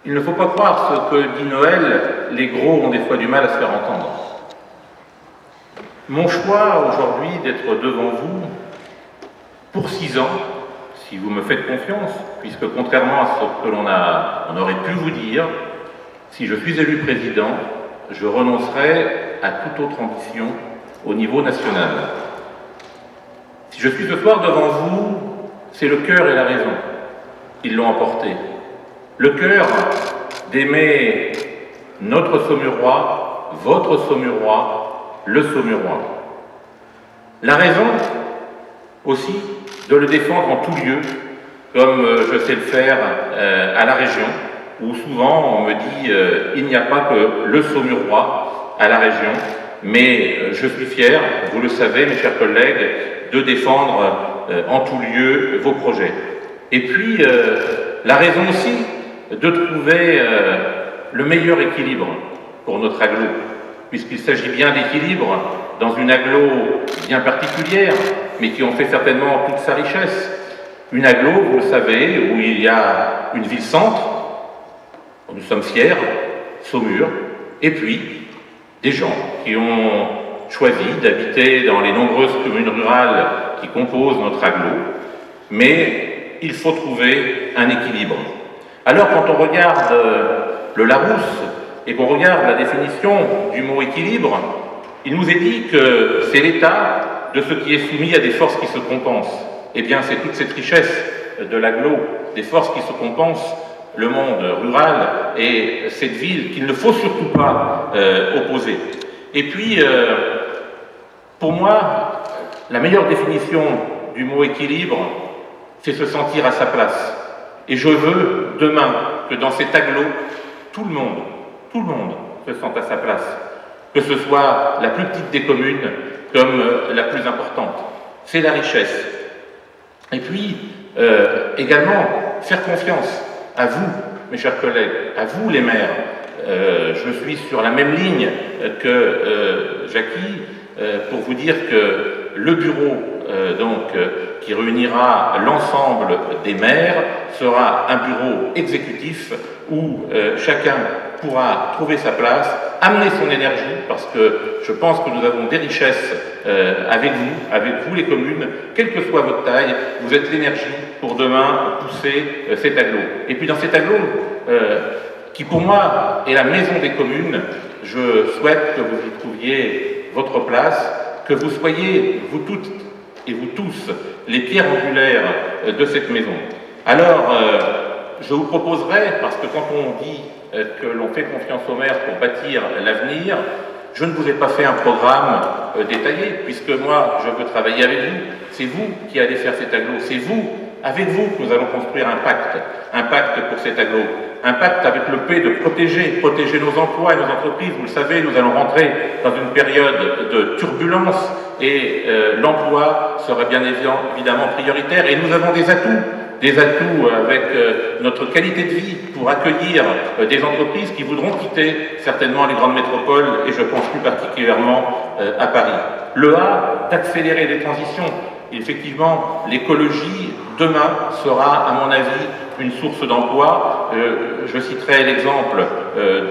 Il ne faut pas croire ce que dit Noël, les gros ont des fois du mal à se faire entendre. Mon choix aujourd'hui d'être devant vous pour 6 ans, si vous me faites confiance, puisque contrairement à ce que on aurait pu vous dire, si je suis élu président, je renoncerai à toute autre ambition au niveau national. Si je suis ce soir devant vous, c'est le cœur et la raison qui l'ont emporté. Le cœur d'aimer notre Saumurois, votre Saumurois, le Saumurois. La raison aussi de le défendre en tout lieu, comme je sais le faire à la région, où souvent on me dit il n'y a pas que le Saumurois à la région, mais je suis fier, vous le savez mes chers collègues, de défendre en tout lieu vos projets. Et puis la raison aussi de trouver le meilleur équilibre pour notre agglo, puisqu'il s'agit bien d'équilibre dans une agglo bien particulière, mais qui en fait certainement toute sa richesse. Une agglo, vous le savez, où il y a une ville-centre, nous sommes fiers, Saumur, et puis des gens qui ont choisi d'habiter dans les nombreuses communes rurales qui composent notre agglo, mais il faut trouver un équilibre. Alors quand on regarde le Larousse et qu'on regarde la définition du mot équilibre, il nous est dit que c'est l'état de ce qui est soumis à des forces qui se compensent. Eh bien c'est toute cette richesse de l'agglo, des forces qui se compensent, le monde rural et cette ville qu'il ne faut surtout pas opposer. Et puis, pour moi, la meilleure définition du mot équilibre, c'est se sentir à sa place. Et je veux, demain, que dans cet agglo, tout le monde se sente à sa place. Que ce soit la plus petite des communes comme la plus importante. C'est la richesse. Et puis, également, faire confiance à vous, mes chers collègues, à vous les maires. Je suis sur la même ligne que Jackie pour vous dire que le bureau qui réunira l'ensemble des maires sera un bureau exécutif où chacun pourra trouver sa place, amener son énergie, parce que je pense que nous avons des richesses avec vous les communes, quelle que soit votre taille, vous êtes l'énergie pour demain pousser cet agglo. Et puis dans cet agglo, qui pour moi est la maison des communes, je souhaite que vous y trouviez votre place, que vous soyez, vous toutes et vous tous, les pierres angulaires de cette maison. Alors, je vous proposerai, parce que quand on dit que l'on fait confiance aux maires pour bâtir l'avenir, je ne vous ai pas fait un programme détaillé, puisque moi, je veux travailler avec vous. C'est vous qui allez faire cet agglo, c'est vous, avec vous, que nous allons construire un pacte pour cet agglo. Un pacte avec le P de protéger nos emplois et nos entreprises. Vous le savez, nous allons rentrer dans une période de turbulence et l'emploi sera bien évidemment prioritaire. Et nous avons des atouts avec notre qualité de vie pour accueillir des entreprises qui voudront quitter certainement les grandes métropoles et je pense plus particulièrement à Paris. Le A, d'accélérer les transitions. Effectivement, l'écologie, demain, sera, à mon avis, une source d'emploi. Je citerai l'exemple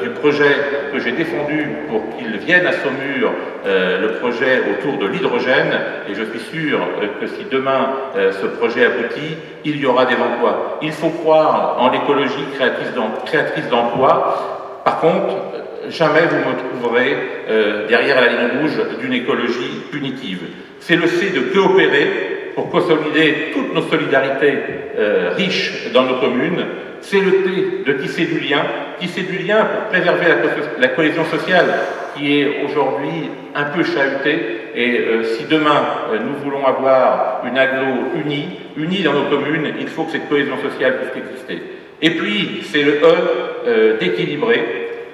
du projet que j'ai défendu pour qu'il vienne à Saumur, le projet autour de l'hydrogène, et je suis sûr que si demain ce projet aboutit, il y aura des emplois. Il faut croire en l'écologie créatrice d'emplois. Par contre, jamais vous me trouverez derrière la ligne rouge d'une écologie punitive. C'est le C de coopérer pour consolider toutes nos solidarités riches dans nos communes. C'est le T de tisser du lien pour préserver la cohésion sociale qui est aujourd'hui un peu chahutée. Et si demain nous voulons avoir une agglo unie dans nos communes, il faut que cette cohésion sociale puisse exister. Et puis c'est le E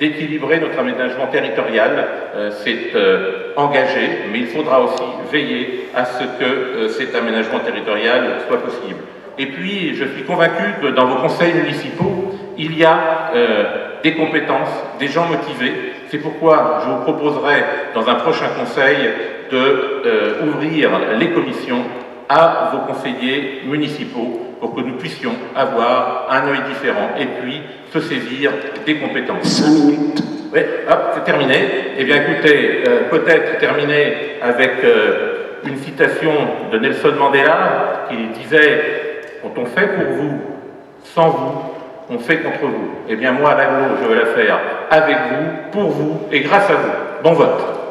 d'équilibrer notre aménagement territorial, c'est engagé, mais il faudra aussi veiller à ce que cet aménagement territorial soit possible. Et puis, je suis convaincu que dans vos conseils municipaux, il y a des compétences, des gens motivés. C'est pourquoi je vous proposerai, dans un prochain conseil, d'ouvrir les commissions à vos conseillers municipaux pour que nous puissions avoir un œil différent et puis se saisir des compétences. 5 minutes. Oui, hop, c'est terminé. Eh bien écoutez, peut-être terminer avec une citation de Nelson Mandela qui disait « Quand on fait pour vous, sans vous, on fait contre vous. » Eh bien moi, à l'aglo, je vais la faire avec vous, pour vous et grâce à vous. Bon vote.